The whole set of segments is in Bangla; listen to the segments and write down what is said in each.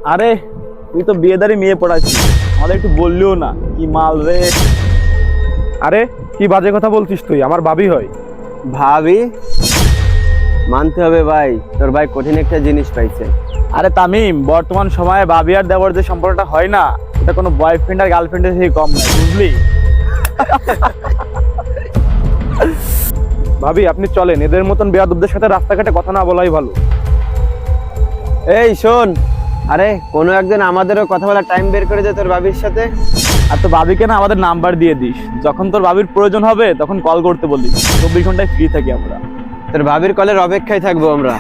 আরে তুই তো বিয়েদারি মেয়ে পড়াচ্ছিস, আমাদের একটু বললিও না। কি মাল রে! আরে কি বাজে কথা বলছিস তুই? আমার ভাবি হয়। ভাবি? মানতে হবে ভাই, তোর ভাই কঠিন একটা জিনিস পাইছে। আরে তামিম, বর্তমান সময়ে ভাবি আর দেবর যে সম্পর্কটা হয় না, এটা কোনো বয়ফ্রেন্ড আর গার্লফ্রেন্ডের থেকে কম নয়, বুঝলি? ভাবি আপনি চলেন, এদের মতন বেয়াদবদের সাথে রাস্তাঘাটে কথা না বলাই ভালো। এই শোন, আরে কোনো একদিন আমাদেরও কথা বলার টাইম বের করে দে তোর ভাবির সাথে। আর তো ভাবিকে না আমাদের নাম্বার দিয়ে দিস, যখন তোর ভাবির প্রয়োজন হবে তখন কল করতে বলিস। 24 ঘন্টায় ফ্রি থাকি আমরা। তোর ভাবির কলের অপেক্ষায় থাকবো আমরা।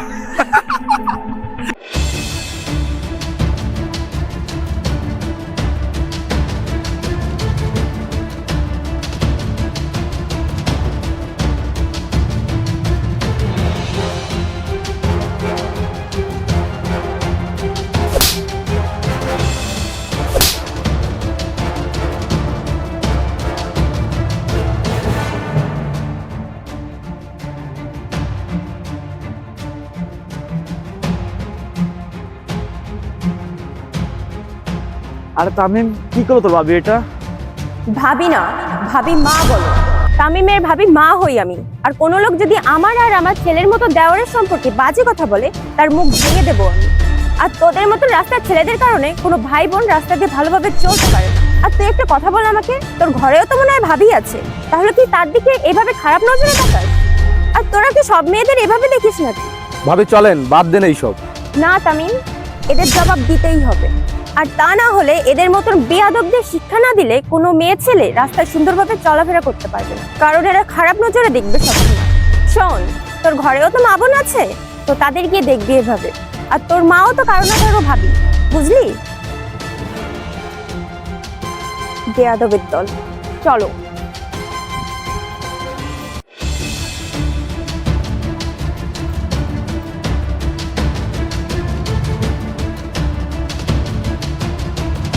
আরে তামিম, কি করো তোর ভাবি এটা? ভাবি না, ভাবি মা বলো। তামিমের ভাবি মা হই আমি। আর কোনো লোক যদি আমার আর আমার ছেলের মতো দেওরের সম্পর্কে বাজে কথা বলে, তার মুখ ভেঙে দেবো আমি। আর তোদের মতো রাস্তার ছেলেদের কারণে কোনো ভাই বোন রাস্তা দিয়ে ভালোভাবে চলতে পারে না। আর তুই একটা কথা বল আমাকে, তোর ঘরেও তো মনে হয় ভাবি আছে, তাহলে কি তার দিকে এভাবে খারাপ নজরে তাকাস? আর তোরা কি সব মেয়েদের এভাবে দেখিস নাকি? ভাবি চলেন, বাদ দেন এইসব। না তামিম, এদের জবাব দিতেই হবে। আর তা না হলে এদের মতন বেয়াদবদের শিক্ষা না দিলে কোনো মেয়ে ছেলে রাস্তায় সুন্দরভাবে চলাফেরা করতে পারবে না, কারণ এরা খারাপ নজরে দেখবে সবসময়। শোন, তোর ঘরেও তো মা বোন আছে, তো তাদের গিয়ে দেখবি এভাবে। আর তোর মাও তো কারো না কারো ভাবি, বুঝলি? বেয়াদবের দল, চলো।